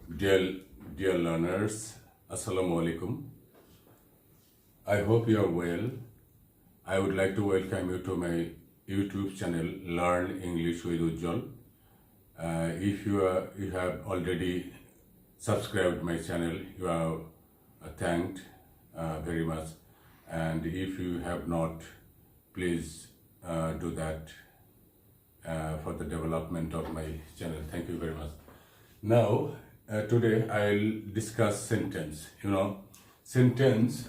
Dear, dear learners, Assalamu alaikum. I hope you are well. I would like to welcome you to my YouTube channel, Learn English with Ujjwal. If you have already subscribed my channel, you are thanked very much. And if you have not, please do that for the development of my channel. Thank you very much. Now, today I'll discuss sentence. Sentence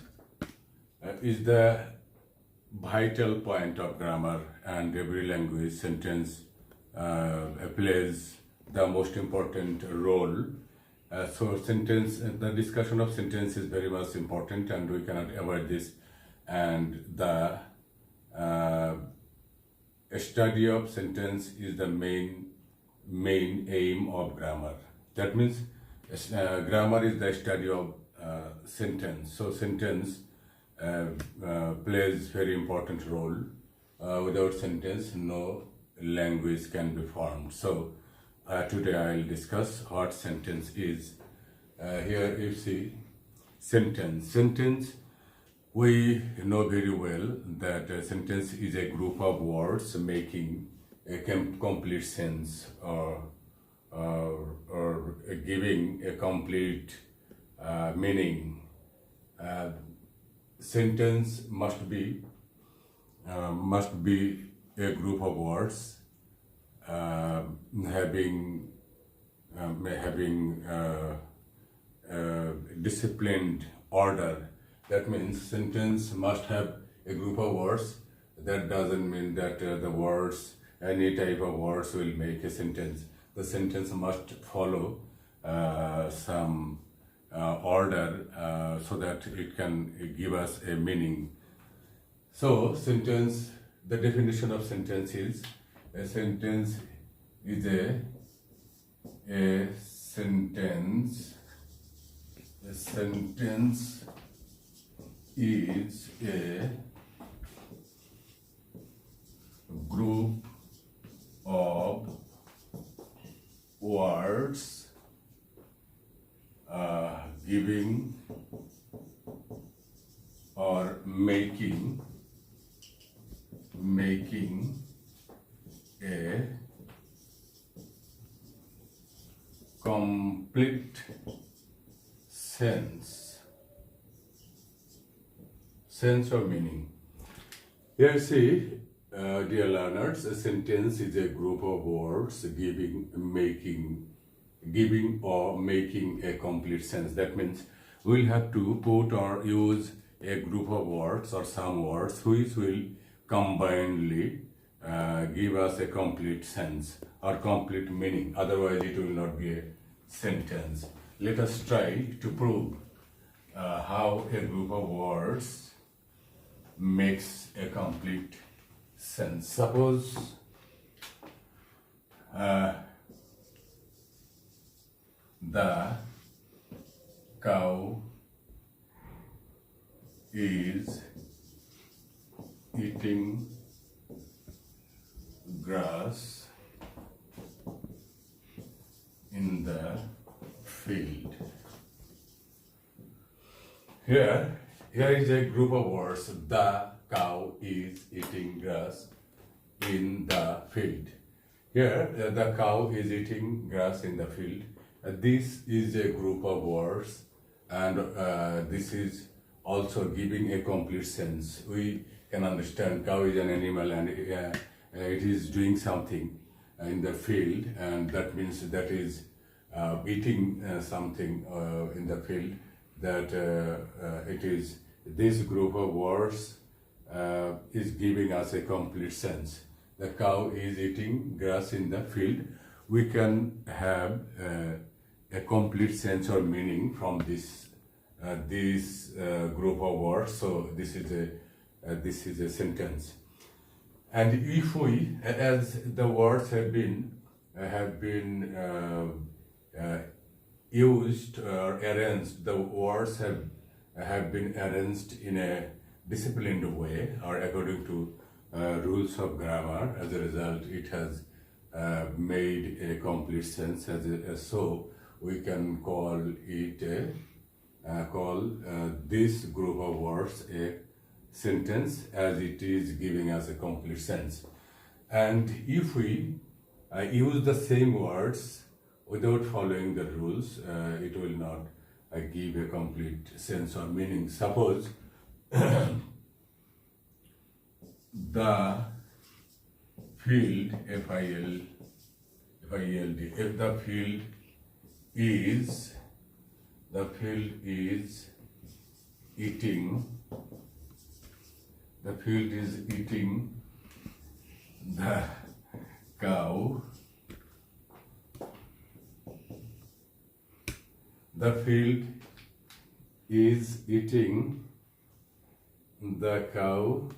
is the vital point of grammar, and every language sentence plays the most important role. So the discussion of sentence is very much important, and we cannot avoid this. And the study of sentence is the main aim of grammar. That means grammar is the study of sentence. So sentence plays very important role. Without sentence, no language can be formed. So today I'll discuss what sentence is. Here you see sentence. Sentence, we know very well that a sentence is a group of words making a complete sense or giving a complete meaning. Sentence must be a group of words having disciplined order. That means sentence must have a group of words. That doesn't mean that the words, any type of words will make a sentence. The sentence must follow some order so that it can give us a meaning. So sentence, the definition of sentence is, a sentence is a sentence is a group of words giving or making a complete sense or meaning. Here see, dear learners, a sentence is a group of words giving or making a complete sense. That means we'll have to put or use a group of words or some words which will combinedly give us a complete sense or complete meaning. Otherwise it will not be a sentence. Let us try to prove how a group of words makes a complete sense. Suppose the cow is eating grass in the field. Here is a group of words. The cow is eating grass in the field. Here, the cow is eating grass in the field. This is a group of words, and this is also giving a complete sense. We can understand cow is an animal, and it is doing something in the field, and that means that is eating something in the field. That it is this group of words is giving us a complete sense. The cow is eating grass in the field. We can have a complete sense or meaning from this group of words. So this is a sentence. And if we, as the words have been used or arranged, the words have been arranged in a disciplined way or according to rules of grammar. As a result, it has made a complete sense. So we can call it this group of words a sentence, as it is giving us a complete sense. And if we use the same words without following the rules, it will not give a complete sense or meaning. Suppose the field, F-I-L-D, if the field is eating the cow, the field is eating the cow,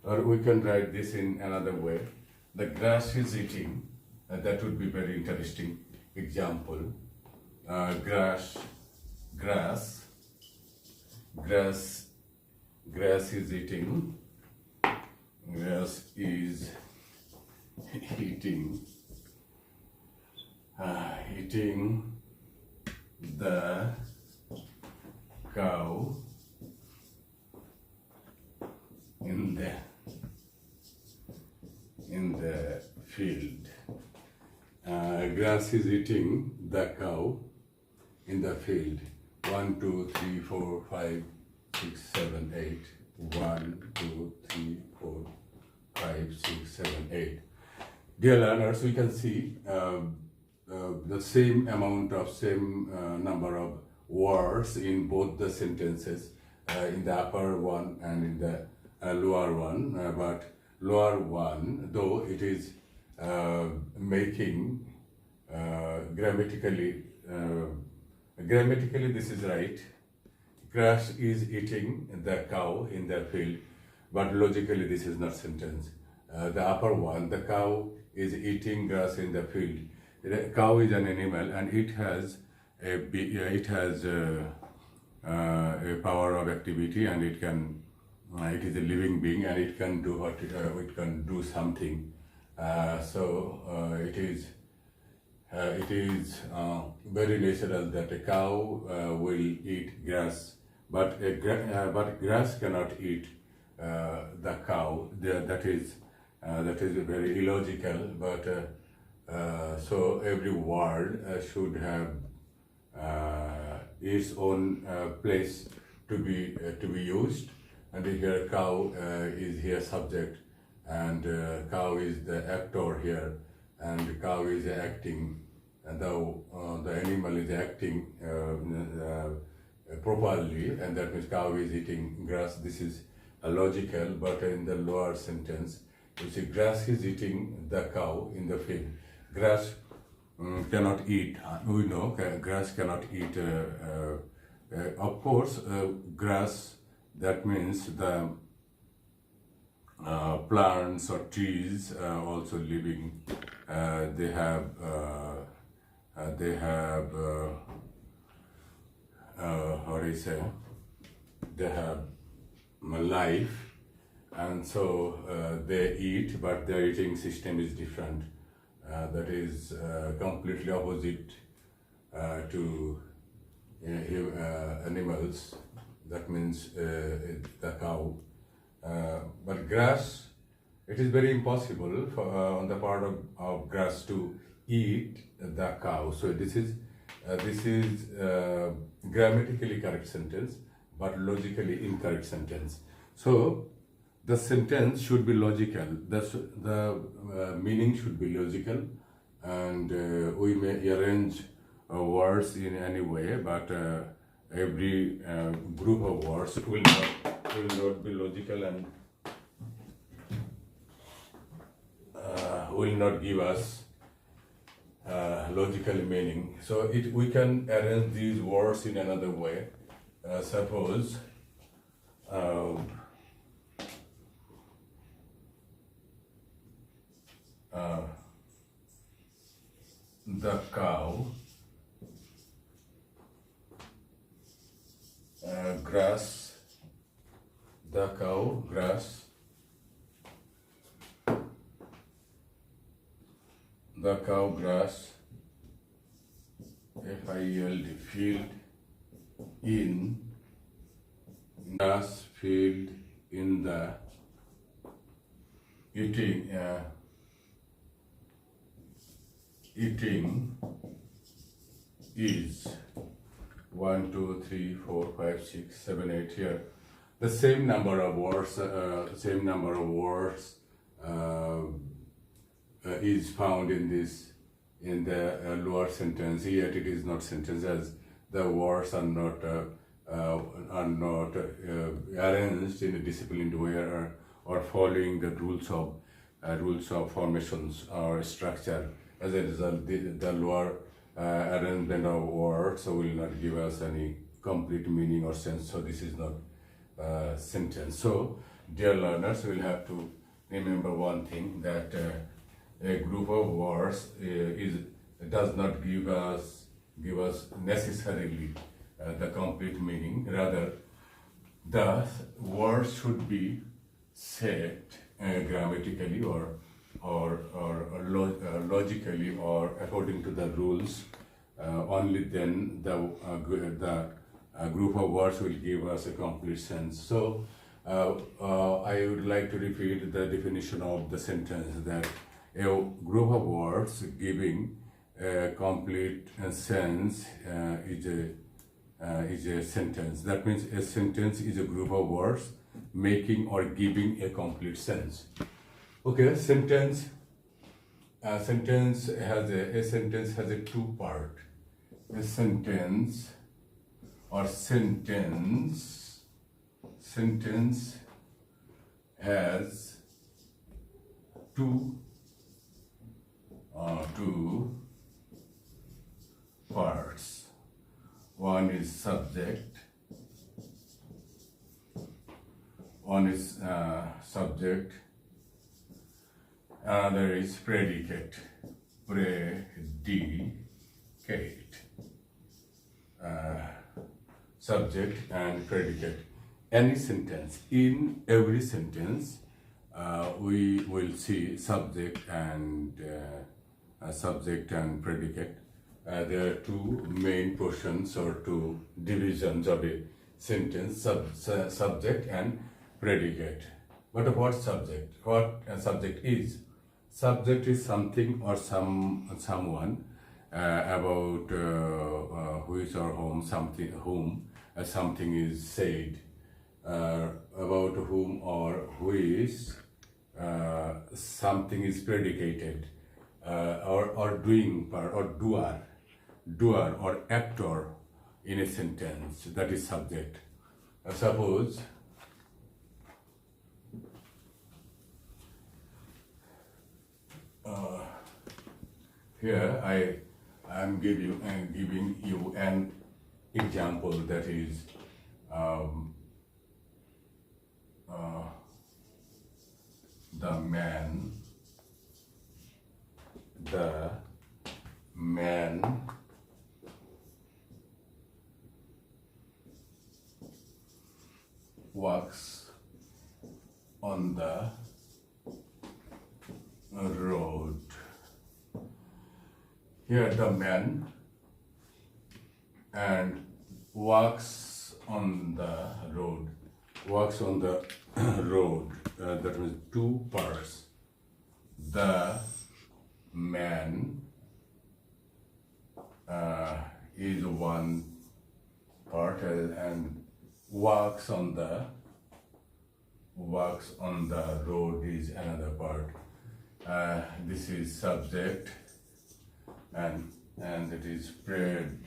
or we can write this in another way, the grass is eating. That would be very interesting example. Grass is eating. Grass is eating the cow in the field. Grass is eating the cow in the field. 1, 2, 3, 4, 5, 6, 7, 8. 1, 2, 3, 4, 5, 6, 7, 8. Dear learners, we can see the same number of words in both the sentences, in the upper one and in the lower one. But lower one, though it is making grammatically this is right. Grass is eating the cow in the field, but logically this is not sentence. The upper one, the cow is eating grass in the field. The cow is an animal and it has a power of activity, and it is a living being, and it can do what it can do something. It is very natural that a cow will eat grass, but grass cannot eat the cow. That is very illogical. But so every word should have its own place to be used. And here cow is here subject, and cow is the actor here, and cow is acting, and the animal is acting properly, and that means cow is eating grass. This is logical. But in the lower sentence, you see grass is eating the cow in the field. Grass cannot eat. We know grass cannot eat. Of course, grass, that means the plants or trees also living. They have how do you say? They have life, and so they eat, but their eating system is different. That is completely opposite to animals. That means the cow. But grass, it is very impossible on the part of grass to eat the cow. So this is grammatically correct sentence, but logically incorrect sentence. So the sentence should be logical. The meaning should be logical, and we may arrange words in any way, but every group of words will not be logical and will not give us logical meaning. So we can arrange these words in another way. Suppose the cow, grass, the cow, grass, the cow grass, field, field in, grass field in the eating is 1, 2, 3, 4, 5, 6, 7, 8 here. The same number of words, is found in the lower sentence. Yet it is not sentence, as the words are not arranged in a disciplined way or following the rules of formations or structure. As a result, the lower arrangement of words will not give us any complete meaning or sense. So this is not sentence. So dear learners, will have to remember one thing, that a group of words does not give us necessarily the complete meaning. Rather, the words should be said grammatically or logically or according to the rules. Only then the group of words will give us a complete sense. So I would like to repeat the definition of the sentence, that a group of words giving a complete sense is a sentence. That means a sentence is a group of words making or giving a complete sense. Okay, sentence has a two part. A sentence has two parts. One is subject. Another is predicate. Subject and predicate. Any sentence, in every sentence, we will see subject and predicate. There are two main portions or two divisions of a sentence: subject and predicate. But what subject? What a subject is? Subject is something or someone about which or whom something is said, about whom or which something is predicated, or doing part, or doer or actor in a sentence. That is subject. Suppose here I am giving you an example, that is the man walks on the road. Here the man and walks on the road. That means two parts. The man is one part, and walks on the road is another part. This is subject, and it is predicate.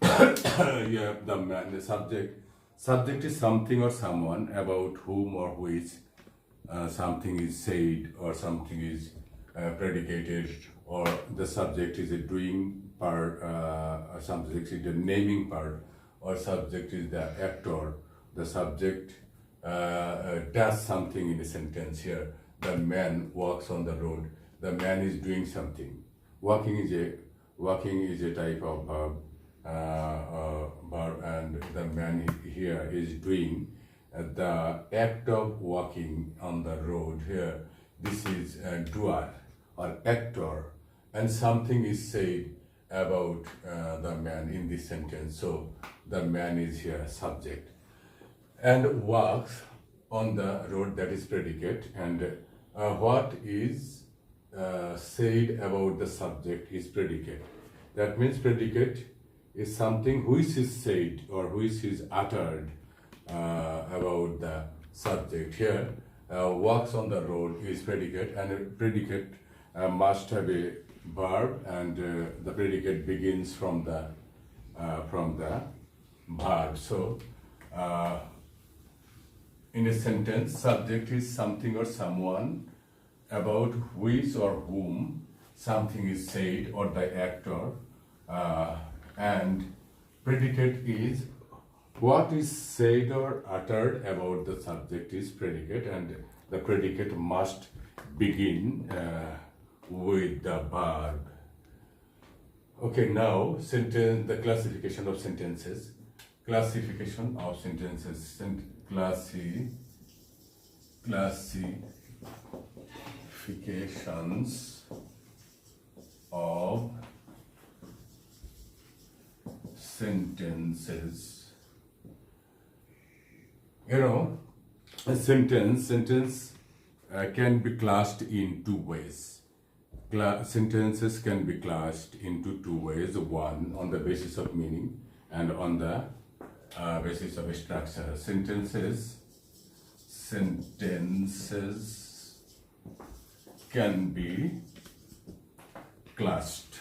You have the man, the subject. Subject is something or someone about whom or which something is said, or something is predicated, or the subject is a doing part, or subject is the naming part, or subject is the actor. The subject does something in a sentence. Here, the man walks on the road. The man is doing something. Walking is a type of verb, and the man here is doing the act of walking on the road. Here this is a doer or actor, and something is said about the man in this sentence. So the man is here subject, and walks on the road, that is predicate, and what is said about the subject is predicate. That means predicate is something which is said or which is uttered about the subject. Here, walks on the road is predicate, and a predicate must have a verb, and the predicate begins from the verb. So, in a sentence, subject is something or someone about which or whom something is said, or the actor, and predicate is what is said or uttered about the subject is predicate, and the predicate must begin with the verb. Okay, now the classification of sentences. Classification of sentences. Classifications of sentences. A sentence can be classed in two ways. Sentences can be classed into two ways. One, on the basis of meaning, and on the basis of structure. Sentences can be classed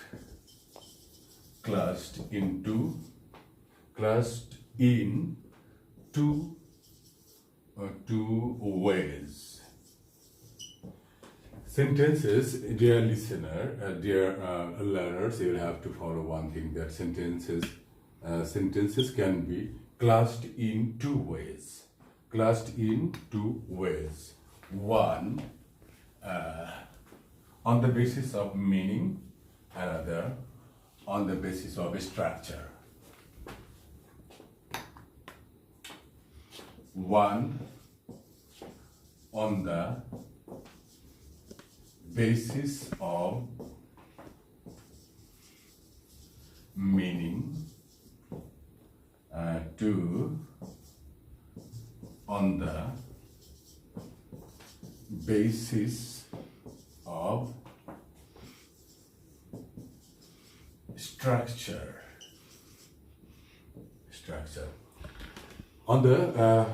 in two ways. Sentences, dear listener, dear learners, you will have to follow one thing, that sentences can be classed in two ways. One, on the basis of meaning, another on the basis of structure. One on the basis of meaning, two on the basis of structure. On the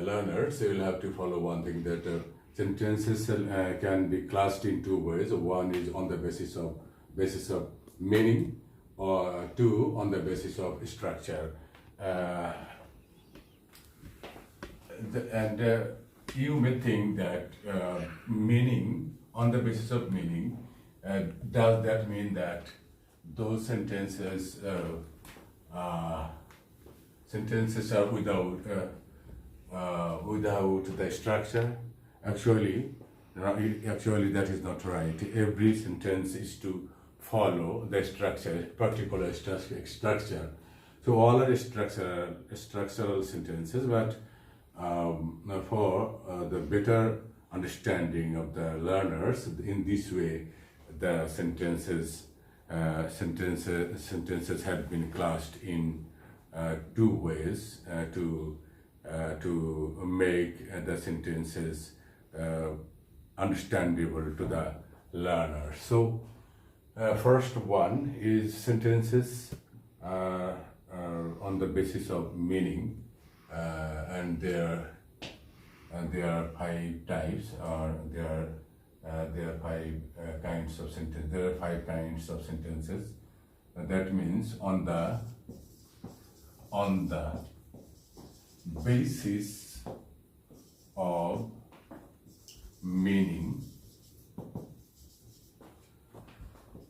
learners, you will have to follow one thing, that sentences can be classed in two ways. One is on the basis of meaning, or two on the basis of structure. You may think that meaning, on the basis of meaning, does that mean that those sentences are without the structure? Actually, that is not right. Every sentence is to follow the structure, particular structure. So all are structural sentences, but for the better understanding of the learners, in this way, the sentences have been classed in two ways to make the sentences understandable to the learner. So first one is sentences on the basis of meaning, and there are five types, or there are five kinds of sentences. There are 5 kinds of sentences. That means on the basis of meaning.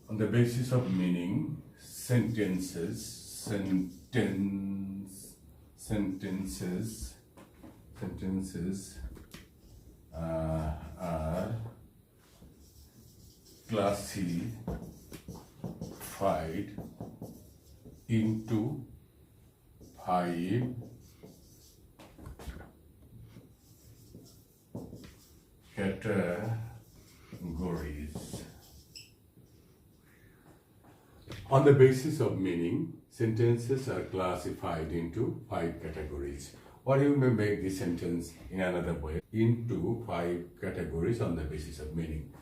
On the basis of meaning, sentences are classified into 5 categories. On the basis of meaning, sentences are classified into 5 categories. Or you may make the sentence in another way, into 5 categories on the basis of meaning.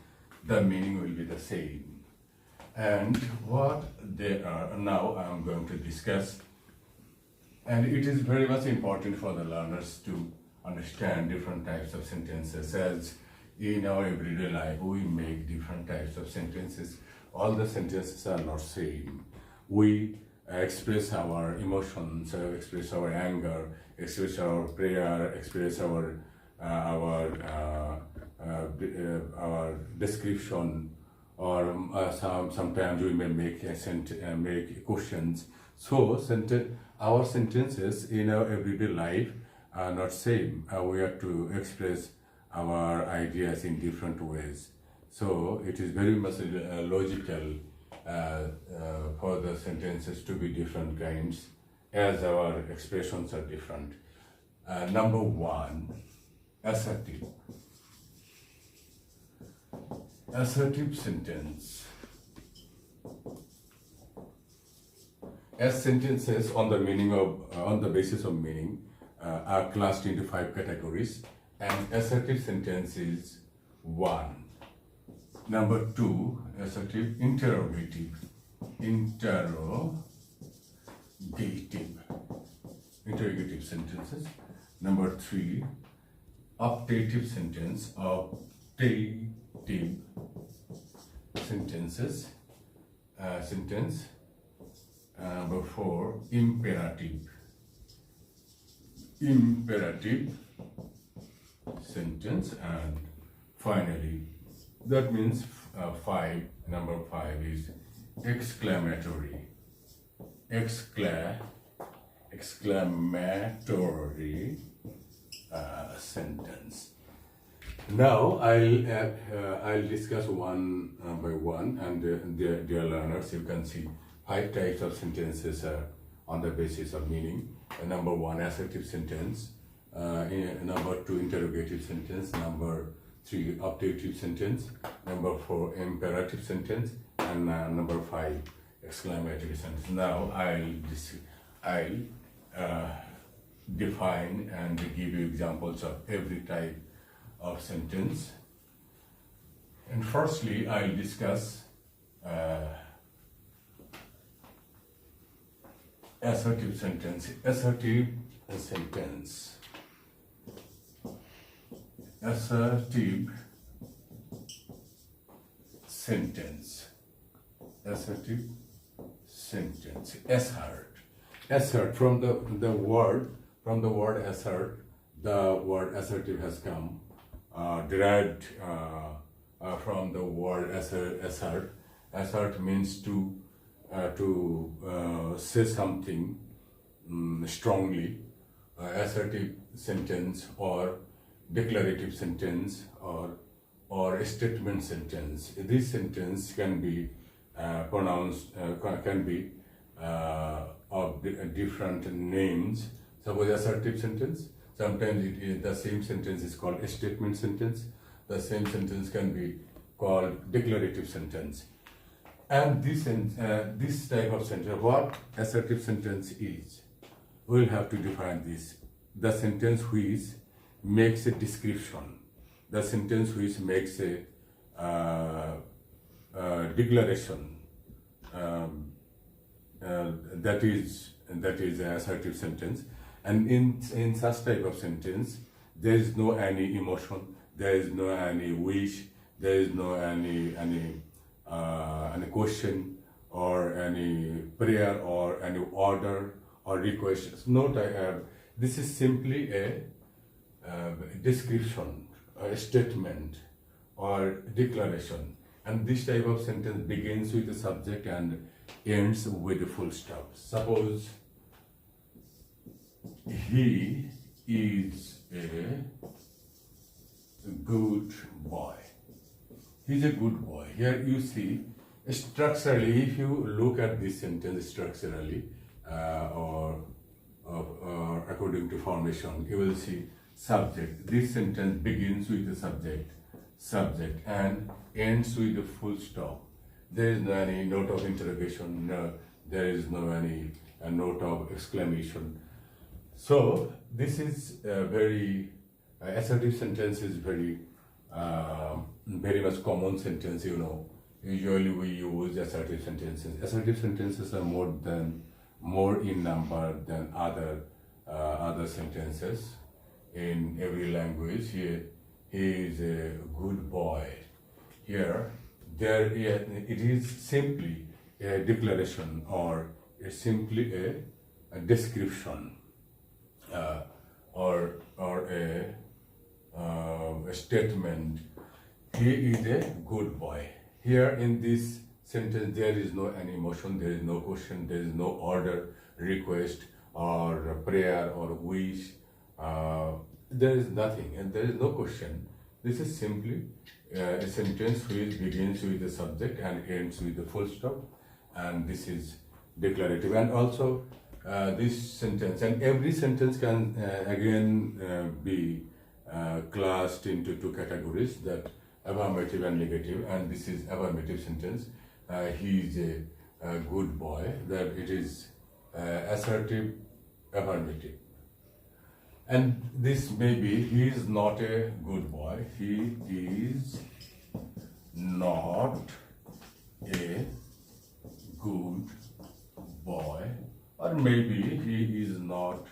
The meaning will be the same. And what they are, now I am going to discuss. And it is very much important for the learners to understand different types of sentences, as in our everyday life we make different types of sentences. All the sentences are not same. We express our emotions, express our anger, express our prayer, express our description, or sometimes we may make make questions. So our sentences in our everyday life are not same. We have to express our ideas in different ways. So it is very much logical for the sentences to be different kinds, as our expressions are different. Number 1, assertive. Assertive sentence. As sentences on the meaning of on the basis of meaning are classed into 5 categories, and assertive sentence is 1. Number 2, assertive interrogative. Interrogative sentences. Number 3, optative sentence. Optative sentences. Number 4, imperative sentence. And finally, that means 5. Number 5 is exclamatory. Exclamatory sentence. Now I'll discuss one by one, and dear learners, you can see 5 types of sentences on the basis of meaning. Number 1, assertive sentence. Number 2, interrogative sentence. Number 3, optative sentence. Number 4, imperative sentence. And number 5, exclamatory sentence. Now I'll define and give you examples of every type of sentence. And firstly, I'll discuss assertive sentence. Assertive sentence. Assertive sentence. Assertive sentence. Assert from the word assert. The word assertive has come, derived from the word assert. Assert means to say something strongly. Assertive sentence or declarative sentence or a statement sentence. This sentence can be pronounced, can be of different names. Suppose assertive sentence, sometimes the same sentence is called a statement sentence. The same sentence can be called declarative sentence. And this type of sentence, what assertive sentence is, we'll have to define this. The sentence which makes a description, the sentence which makes a declaration, that is an assertive sentence. And in such type of sentence, there is no any emotion, there is no any wish, there is no any question or any prayer or any order or request. This is simply a description, a statement or declaration. And this type of sentence begins with the subject and ends with the full stop. Suppose he is a good boy. He's a good boy. Here you see, structurally, if you look at this sentence structurally or according to formation, you will see subject. This sentence begins with the subject subject and ends with a full stop. There is no any note of interrogation, no, there is no any note of exclamation. So this is very assertive sentence is very much common sentence, you know. Usually we use assertive sentences. Assertive sentences are more in number than other sentences in every language. He is a good boy. Here, it is simply a declaration or simply a description or a statement. He is a good boy. Here in this sentence, there is no any emotion, there is no question, there is no order, request, or prayer, or wish. There is nothing, and there is no question. This is simply a sentence which begins with the subject and ends with the full stop, and this is declarative. And also, this sentence and every sentence can again be classed into two categories, that affirmative and negative, and this is affirmative sentence. He is a good boy, that it is assertive affirmative. And this may be, he is not a good boy, he is not a good boy, or maybe he is not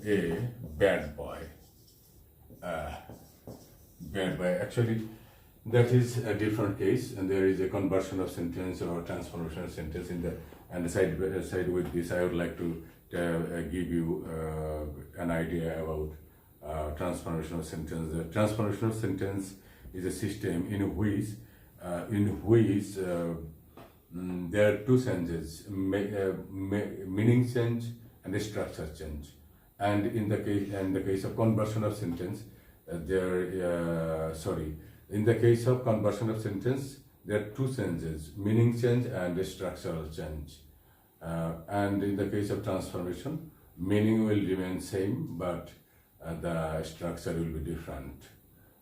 a bad boy. Bad boy. Actually, that is a different case, and there is a conversion of sentence or transformation of sentence in the. And side with this, I would like to give you an idea about transformation of sentence. The transformation of sentence is a system in which there are two changes: meaning change and structure change. And in the case of conversion of sentence, in the case of conversion of sentence, there are two changes: meaning change and structural change. And in the case of transformation, meaning will remain same, but the structure will be different.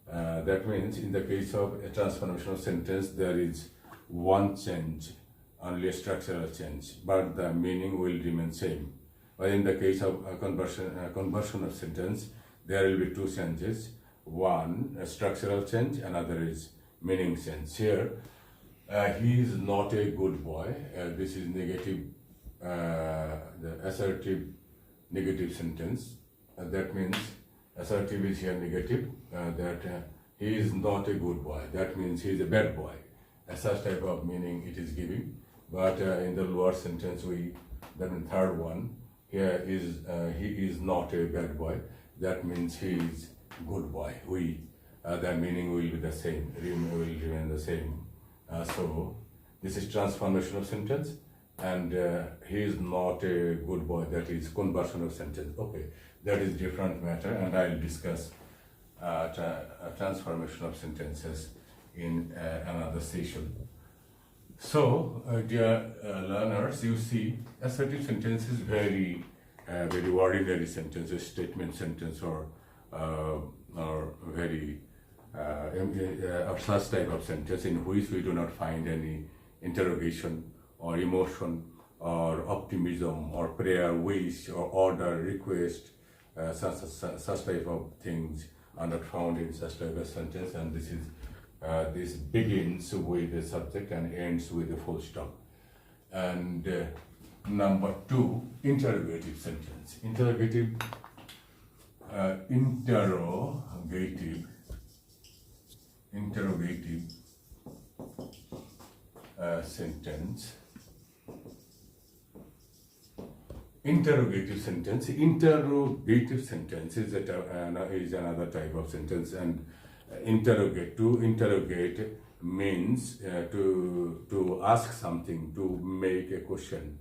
That means in the case of a transformation of sentence, there is one change, only a structural change, but the meaning will remain same. But in the case of conversion of sentence, there will be two changes. One, a structural change, another is meaning change. Here, he is not a good boy. This is negative, the assertive negative sentence. That means assertive is here negative, that he is not a good boy. That means he is a bad boy. Such type of meaning it is giving. But in the lower sentence, then third one, here is he is not a bad boy. That means he is good boy. The meaning will be the same, will remain the same. So this is transformation of sentence, and he is not a good boy. That is conversion of sentence. Okay, that is different matter, and I will discuss transformation of sentences in another session. So, dear learners, you see, assertive sentence is very ordinary sentence, a statement sentence, or very such type of sentence in which we do not find any interrogation or emotion or optimism or prayer, wish or order, request. Such type of things are not found in such type of sentence, and this begins with the subject and ends with a full stop. And number two, interrogative sentence. Interrogative sentence. Interrogative sentence. Interrogative sentence is another type of sentence, and to interrogate means to ask something, to make a question,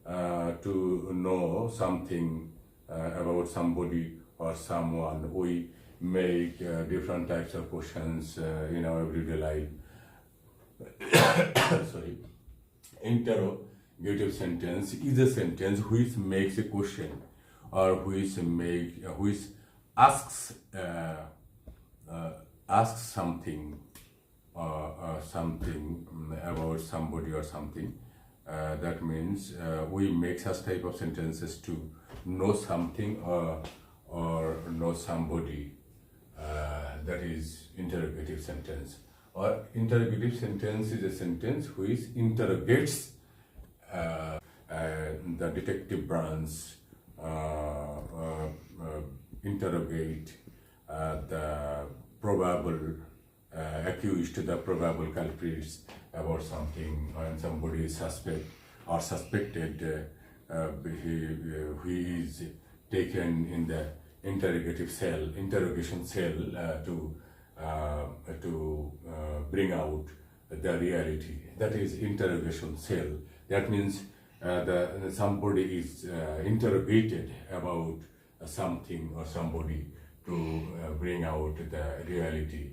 to know something about somebody or someone. We make different types of questions in our everyday life. Sorry. Interrogative sentence is a sentence which makes a question, or which asks asks something something about somebody or something. That means we make such type of sentences to know something or know somebody. That is interrogative sentence. Or interrogative sentence is a sentence which interrogates the detective branch, interrogate the probable accused, the probable culprits about something, when somebody is suspect or suspected, he is taken in the interrogation cell to bring out the reality. That is interrogation cell. That means somebody is interrogated about something or somebody to bring out the reality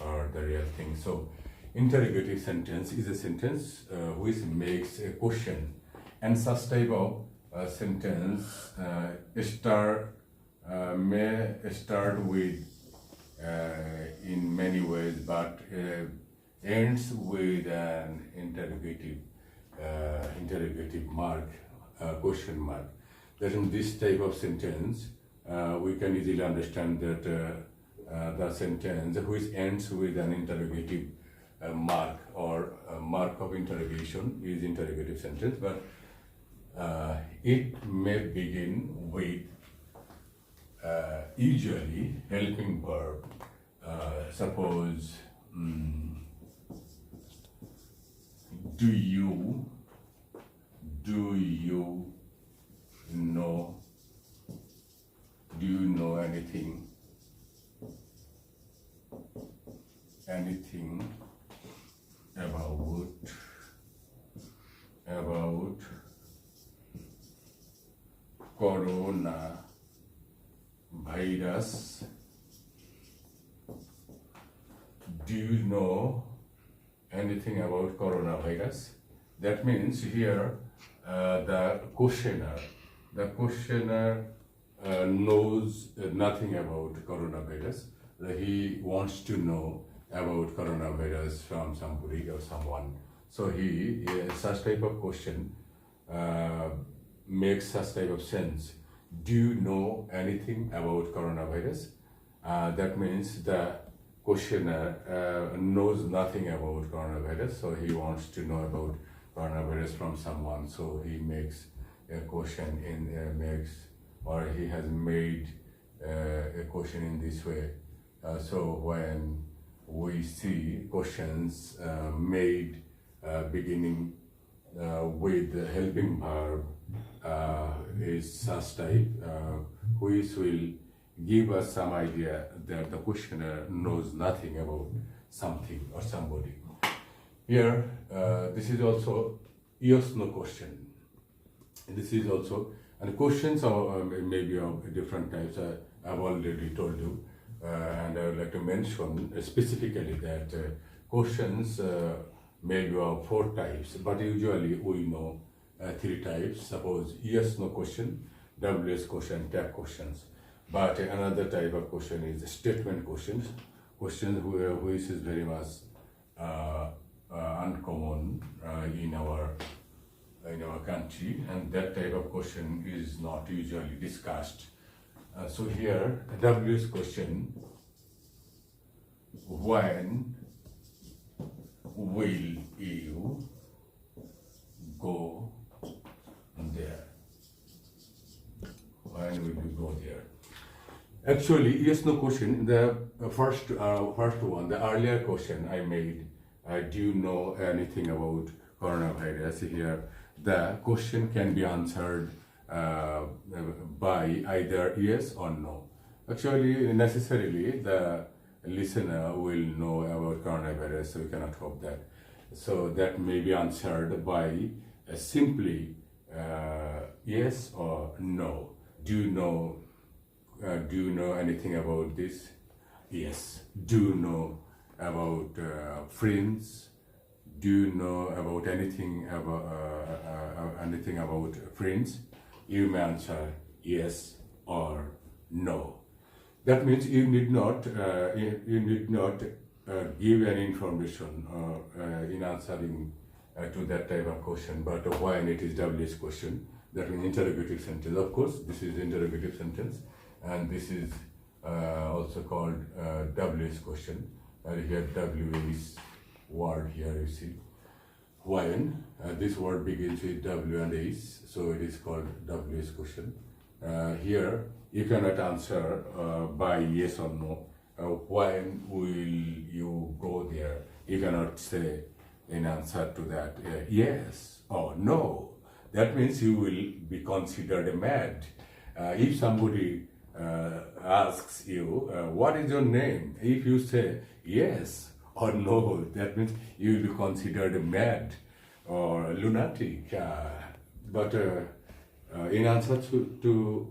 or the real thing. So interrogative sentence is a sentence which makes a question, and such type of sentence may start with in many ways, but ends with an interrogative mark, question mark. That in this type of sentence, we can easily understand that the sentence which ends with an interrogative mark or mark of interrogation is interrogative sentence, but it may begin with usually helping verb. Suppose, do you know anything about coronavirus? Do you know anything about coronavirus? That means here the questioner knows nothing about coronavirus. He wants to know about coronavirus from somebody or someone. So such type of question makes such type of sense. Do you know anything about coronavirus? That means the questioner knows nothing about coronavirus, so he wants to know about coronavirus from someone. So he makes a question or he has made a question in this way. So when we see questions made beginning with the helping verb is such type which will give us some idea that the questioner knows nothing about something or somebody. Here, this is also yes/no question. This is also, and questions are maybe of different types. I've already told you, and I would like to mention specifically that questions may be of 4 types, but usually we know 3 types. Suppose yes/no question, WS question, tag questions. But another type of question is statement questions, which is very much uncommon in our country, and that type of question is not usually discussed. So here, WS question: when will you go there? When will you go there? Actually, yes/no question, the first one, the earlier question I made, do you know anything about coronavirus? Here, the question can be answered by either yes or no. Actually, necessarily, the listener will know about coronavirus, so we cannot hope that. So that may be answered by simply yes or no. Do you know anything about this? Yes. Do you know about friends? Do you know about anything about friends? You may answer yes or no. That means you need not give any information in answering to that type of question. But when it is WH question, that means interrogative sentence. Of course, this is interrogative sentence, and this is also called WH question. Here WH word here you see. When this word begins with W and H, so it is called WH question. Here you cannot answer by yes or no. When will you go there? You cannot say in answer to that yes or no. That means you will be considered mad. If somebody asks you, what is your name? If you say yes or no, that means you will be considered mad or lunatic. But in answer to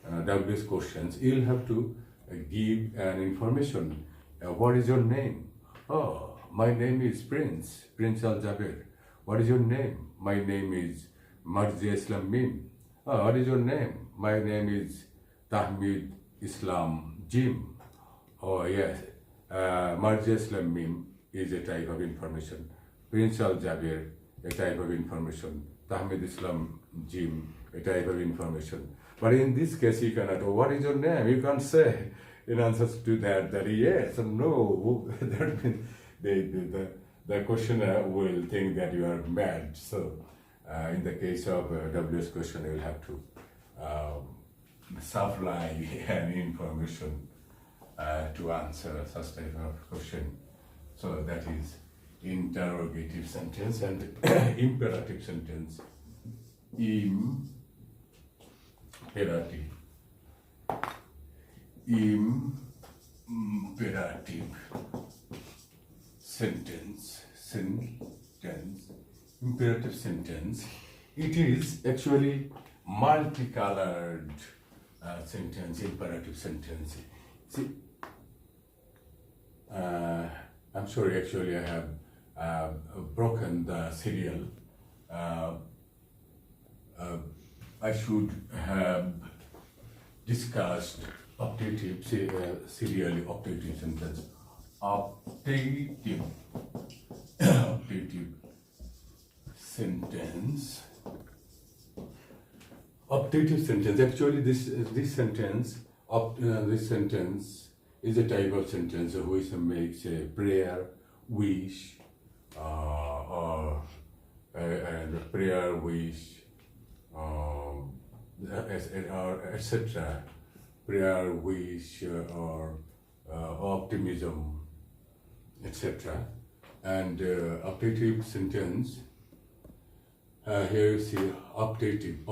WH questions, you'll have to give an information. What is your name? Oh, my name is Prince Al Jaber. What is your name? My name is Marzi Islam Mim. Oh, what is your name? My name is Tahmid Islam Jim. Oh yes, Marzi Islam Mim is a type of information. Prince Al Jaber, a type of information. Tahmid Islam Jim, a type of information. But in this case, you cannot, oh, what is your name? You can't say in answers to that yes or no. That means the questioner will think that you are mad. So, in the case of WH question, you will have to supply any information to answer such type of question. So that is interrogative sentence and imperative sentence. Imperative sentence. Imperative sentence. It is actually multicolored sentence. Imperative sentence. See, I'm sorry. Actually, I have broken the serial. I should have discussed optative, serially optative sentence. Optative sentence. Optative sentence. Actually, this sentence is a type of sentence which makes a prayer, wish, or a prayer, wish, or etc. Prayer, wish, or optimism, etc. And optative sentence. Here you see optative.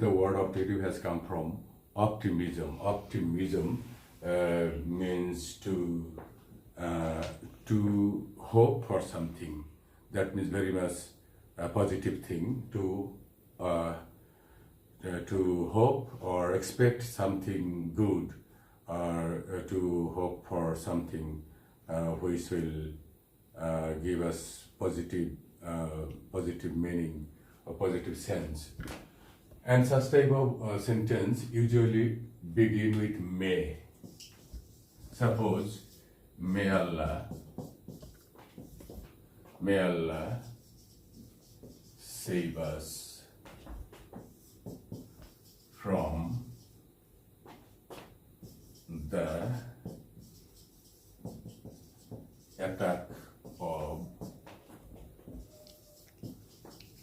The word optative has come from optimism. Optimism means to hope for something. That means very much a positive thing to hope or expect something good, or to hope for something which will give us positive meaning or positive sense. And such type of sentence usually begin with may. Suppose, may Allah save us from the attack of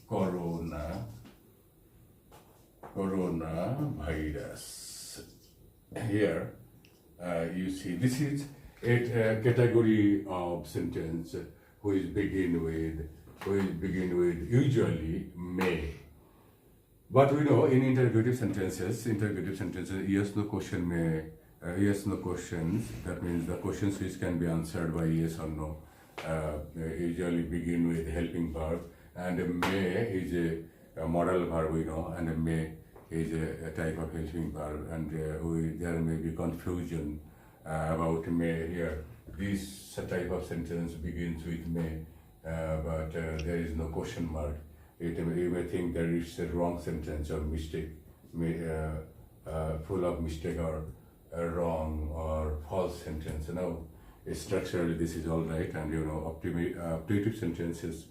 coronavirus. Here you see this is a category of sentence which begin with usually may. But we know in interrogative sentences, yes no question may, yes no questions, that means the questions which can be answered by yes or no usually begin with helping verb, and may is a modal verb, we know, and may is a type of helping verb, and there may be confusion about may here. This type of sentence begins with may, but there is no question mark. You may think that it's a wrong sentence or mistake. full of mistake or wrong or false sentence. Structurally this is all right, and optative sentences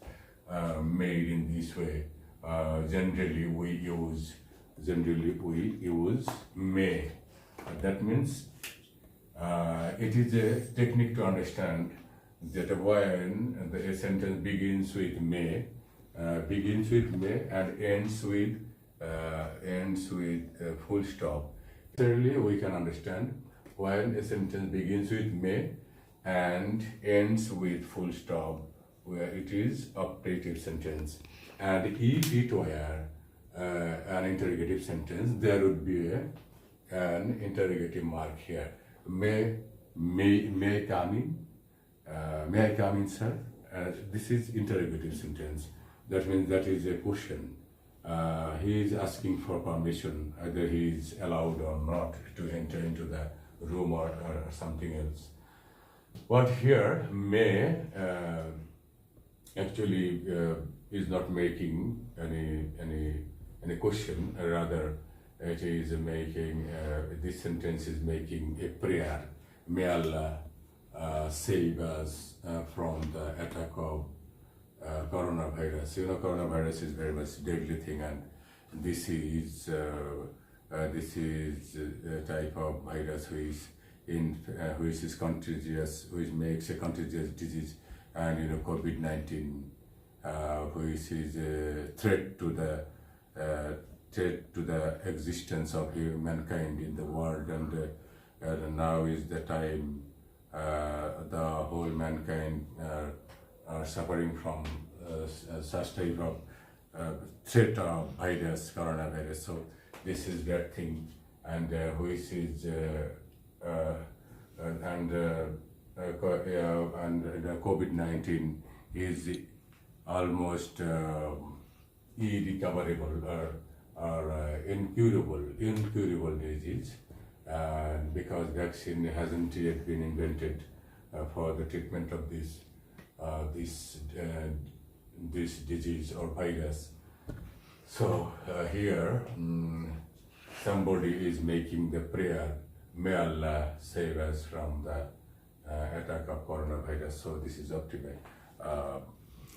made in this way. Generally we use may. That means it is a technique to understand that when a sentence begins with may and ends with full stop. Clearly, we can understand when a sentence begins with may and ends with full stop, where it is optative sentence. And if it were an interrogative sentence, there would be an interrogative mark here. May come in? May I come in, sir? This is interrogative sentence. That means that is a question. He is asking for permission, either he is allowed or not to enter into the room or something else. But here, may actually is not making any question. Rather, it is making this sentence is making a prayer. May Allah save us from the attack of coronavirus. Coronavirus is very much deadly thing, and this is a type of virus which is contagious, which makes a contagious disease, and COVID-19, which is a threat to the existence of mankind in the world, and now is the time the whole mankind are suffering from such type of threat of virus, coronavirus. So this is that thing, and which is and the COVID-19 is almost irrecoverable or incurable disease, because vaccine hasn't yet been invented for the treatment of this disease or virus. So here somebody is making the prayer, may Allah save us from the attack of coronavirus. So this is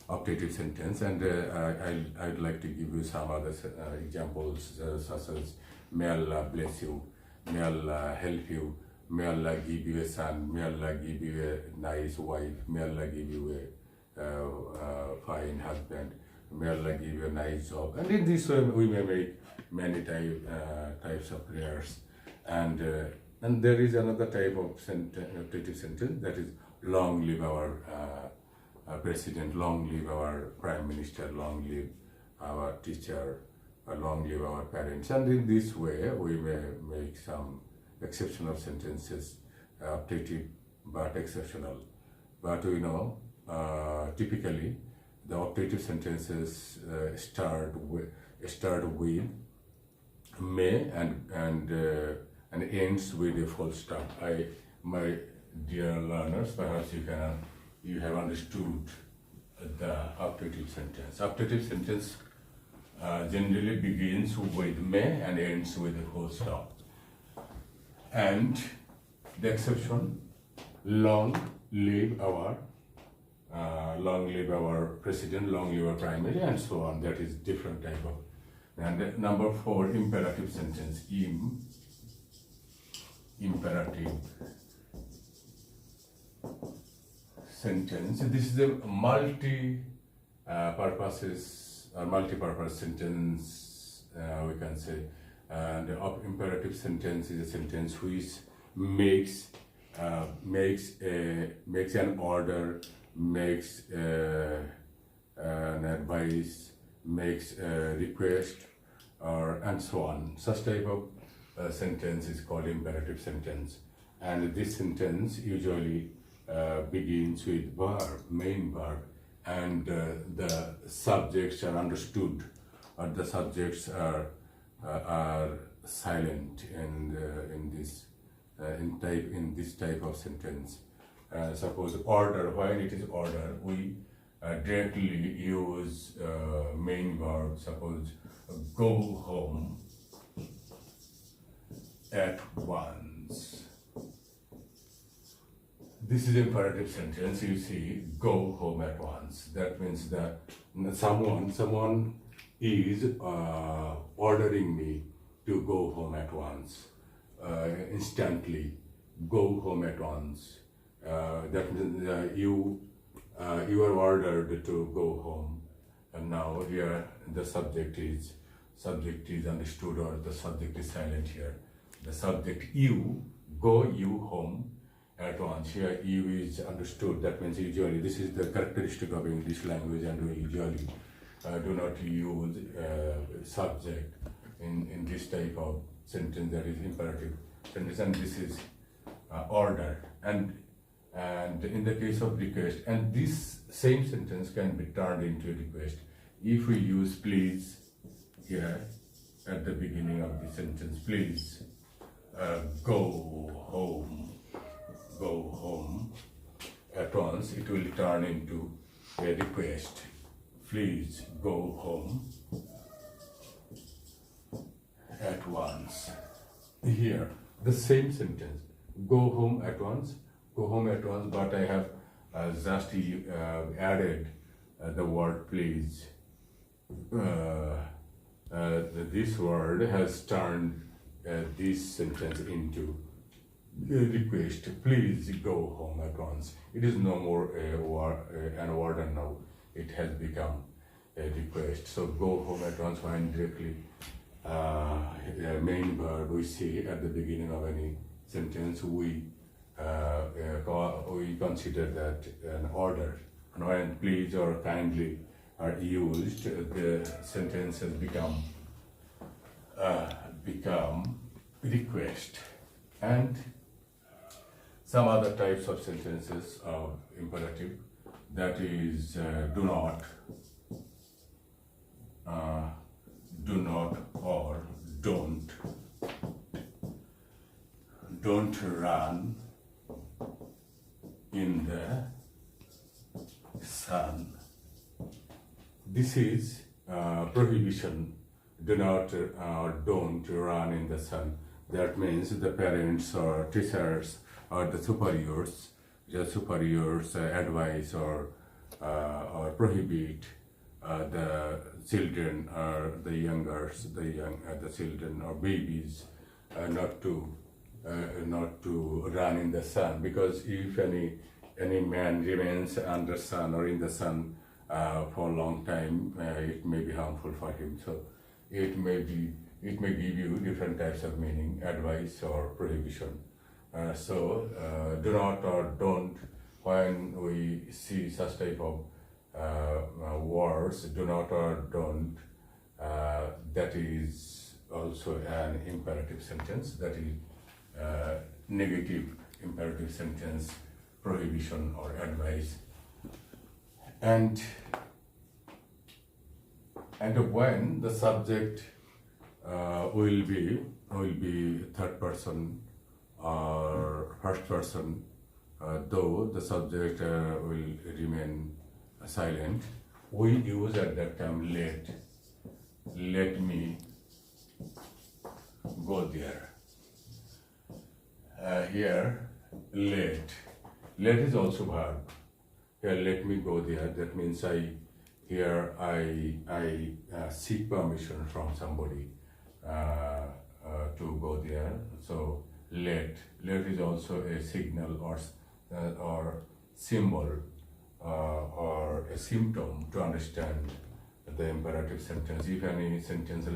optative sentence, and I'd like to give you some other examples, such as may Allah bless you, may Allah help you, may Allah give you a son, may Allah give you a nice wife, may Allah give you a fine husband, may Allah give you a nice job. And in this way we may make many types of prayers. And there is another type of optative sentence, that is long live our president, long live our prime minister, long live our teacher, long live our parents. And in this way we may make some exceptional sentences, optative but exceptional. But typically the optative sentences start with may and ends with a full stop. My dear learners, perhaps you have understood the optative sentence. Optative sentence generally begins with may and ends with a full stop. And the exception, long live our president, long live our prime minister, and so on. That is different type of. And number 4, imperative sentence. Imperative sentence. This is a multi-purpose sentence, we can say. And the imperative sentence is a sentence which makes an order, makes an advice, makes a request, and so on. Such type of sentence is called imperative sentence. And this sentence usually begins with verb, main verb, and the subjects are understood, or the subjects are silent in this type of sentence. Suppose order, when it is order, we directly use main verb. Suppose go home, at once. This is imperative sentence. You see, go home at once. That means that someone is ordering me to go home at once, instantly. Go home at once. That means you are ordered to go home, and now here the subject is understood, or the subject is silent here. The subject you, go you home at once. Here you is understood. That means usually this is the characteristic of English language, and we usually do not use subject in this type of sentence that is imperative sentence, and this is ordered. And in the case of request, and this same sentence can be turned into a request if we use please here at the beginning of the sentence. Please go home at once. It will turn into a request. Please go home at once. Here the same sentence, go home at once, but I have just added the word please. This word has turned this sentence into a request. Please go home at once. It is no more an order now. It has become a request. So go home at once, when directly main verb we see at the beginning of any sentence, we consider that an order. And when please or kindly are used, the sentence has become request. And some other types of sentences of imperative, that is do not or don't run in the sun. This is prohibition. Do not or don't run in the sun. That means the parents or teachers or the superiors advise or prohibit the children or the children or babies not to run in the sun, because if any man remains under sun or in the sun for a long time, it may be harmful for him. So it may give you different types of meaning, advice or prohibition. So do not or don't, when we see such type of words, do not or don't, that is also an imperative sentence. That is negative imperative sentence, prohibition or advice. And when the subject will be third person or first person, though the subject will remain silent, we use at that time let me go there. Here let is also verb. Here let me go there. That means I seek permission from somebody to go there. So let is also a signal or symbol or a symptom to understand the imperative sentence. If any sentence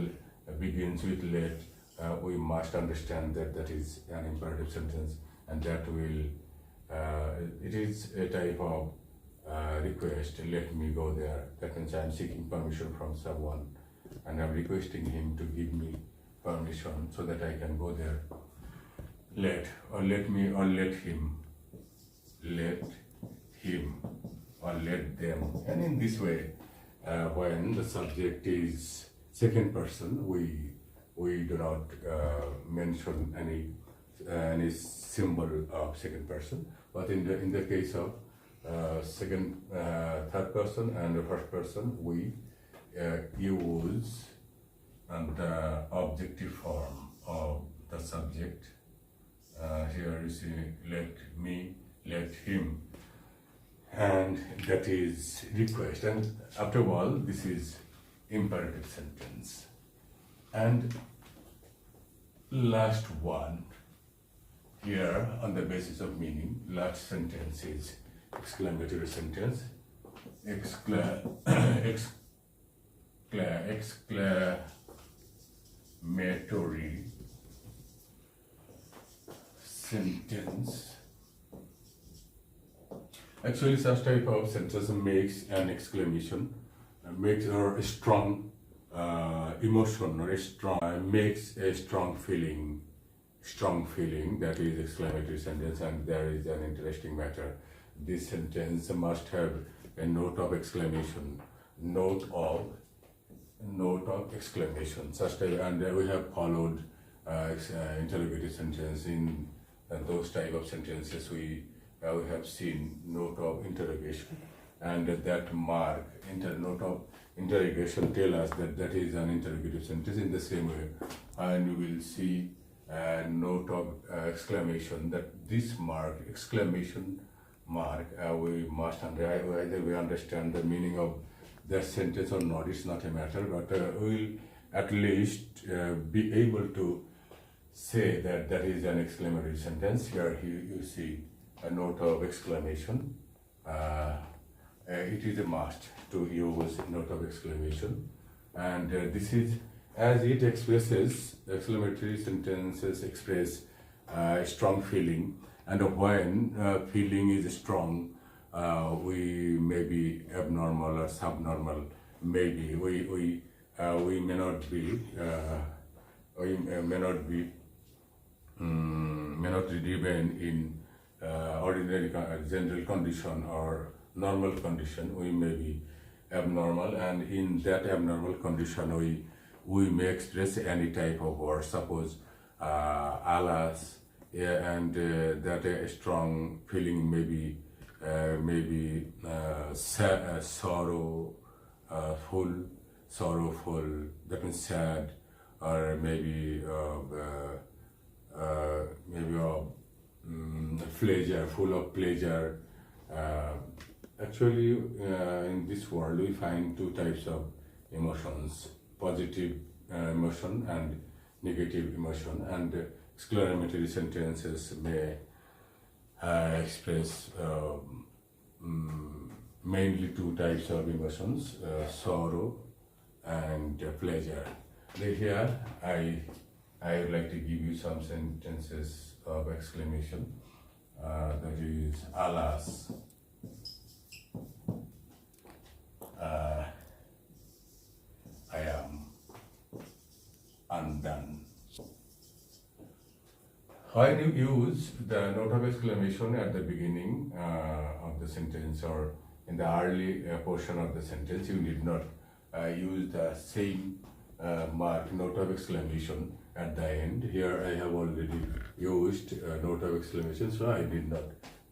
begins with let, we must understand that is an imperative sentence, and that will it is a type of request. Let me go there. That means I am seeking permission from someone and I am requesting him to give me permission so that I can go there. Let me or let him or let them. And in this way, when the subject is second person, we do not mention any symbol of second person, but in the case of third person and the first person, we use the objective form of the subject. Here you see let me, let him, and that is request. And after all, this is imperative sentence. And last one here on the basis of meaning, last sentence is exclamatory sentence. Exclamatory sentence. Actually, such type of sentence makes an exclamation, makes or a strong emotion, or a strong makes a strong feeling. That is exclamatory sentence. And there is an interesting matter. This sentence must have a note of exclamation, note of exclamation. Such type, and we have followed interrogative sentence. In those type of sentences, we have seen note of interrogation, and that mark note of interrogation tell us that that is an interrogative sentence. In the same way, and we will see a note of exclamation, that this mark, exclamation mark, we must either we understand the meaning of that sentence or not. It's not a matter, but we'll at least be able to say that that is an exclamatory sentence. Here you see a note of exclamation. It is a must to use note of exclamation, and this is as it expresses, exclamatory sentences express strong feeling, and when feeling is strong, we may be abnormal or subnormal. Maybe we may not be driven in ordinary general condition or normal condition. We may be abnormal, and in that abnormal condition we may express any type of word. Suppose alas, and that a strong feeling may be sorrowful, that means sad, or maybe pleasure, full of pleasure. Actually, in this world we find two types of emotions: positive emotion and negative emotion, and exclamatory sentences may express mainly two types of emotions, sorrow and pleasure. Here I would like to give you some sentences of exclamation. That is, alas, I am undone. When you use the note of exclamation at the beginning of the sentence or in the early portion of the sentence, you need not use the same mark, note of exclamation, at the end. Here I have already used note of exclamation, so I did not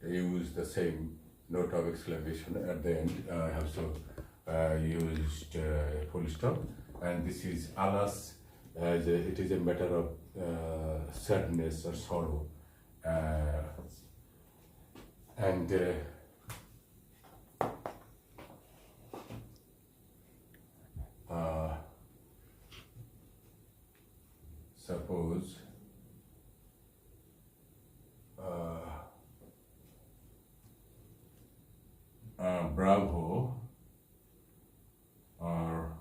use the same note of exclamation at the end. I have used full stop, and this is alas, as it is a matter of sadness or sorrow, and suppose bravo or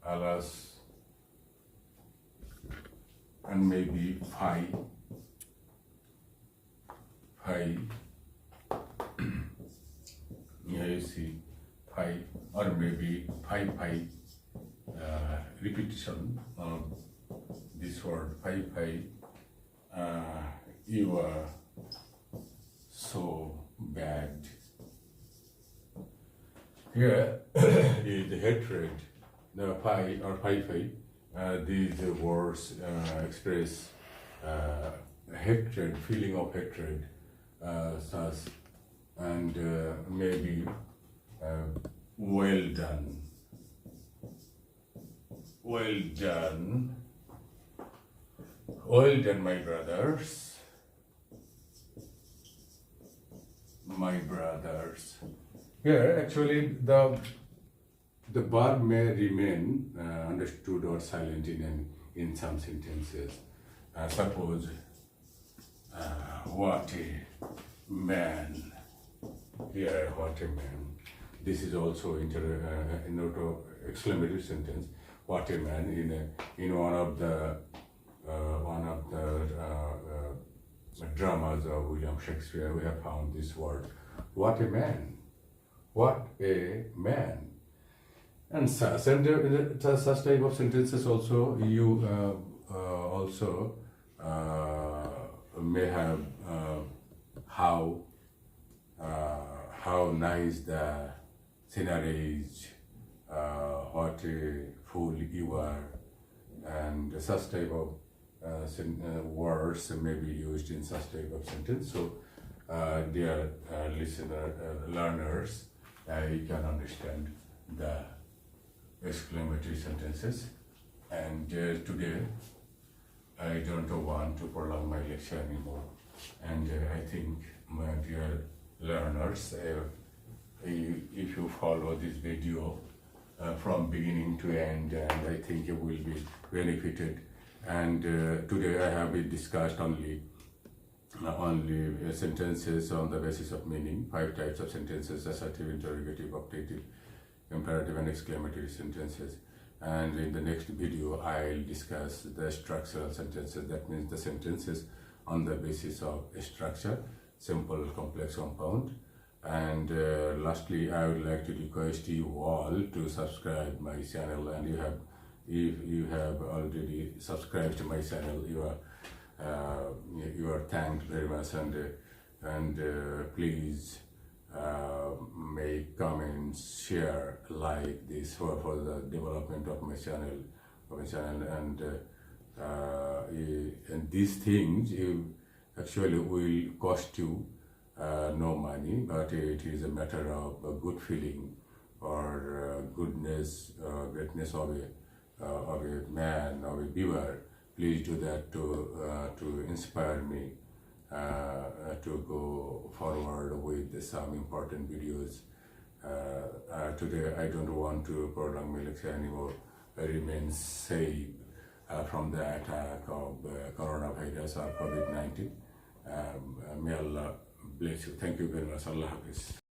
alas, and maybe phi. Here you see phi, or maybe phi, repetition of this word phi. You are so bad. Here is hatred. The phi or phi. These words express hatred, feeling of hatred, such, and maybe well done. Well done. Well done, my brothers. My brothers. Here, actually, the verb may remain understood or silent in some sentences. Suppose, what a man. Here, what a man. This is also exclamatory sentence. What a man in one of the dramas of William Shakespeare. We have found this word. What a man. What a man. And such type of sentences also you also may have how nice the scenery is, what a fool you are, and such type of words may be used in such type of sentence. So, dear learners, you can understand the exclamatory sentences. And today, I don't want to prolong my lecture anymore. And I think, my dear learners, if you follow this video from beginning to end, and I think you will be benefited. And today I have discussed only sentences on the basis of meaning, 5 types of sentences: assertive, interrogative, optative, imperative, and exclamatory sentences. And in the next video, I'll discuss the structural sentences. That means the sentences on the basis of a structure: simple, complex, compound. And lastly, I would like to request you all to subscribe my channel. And if you have already subscribed to my channel, you are thanked very much. And please make comments, share, like this for the development of my channel. And these things actually will cost you no money, but it is a matter of a good feeling or goodness, greatness of a man, of a viewer. Please do that to inspire me to go forward with some important videos. Today I don't want to prolong my lecture anymore. I remain safe from the attack of coronavirus or COVID-19. May Allah bless you. Thank you very much. Allah Hafiz.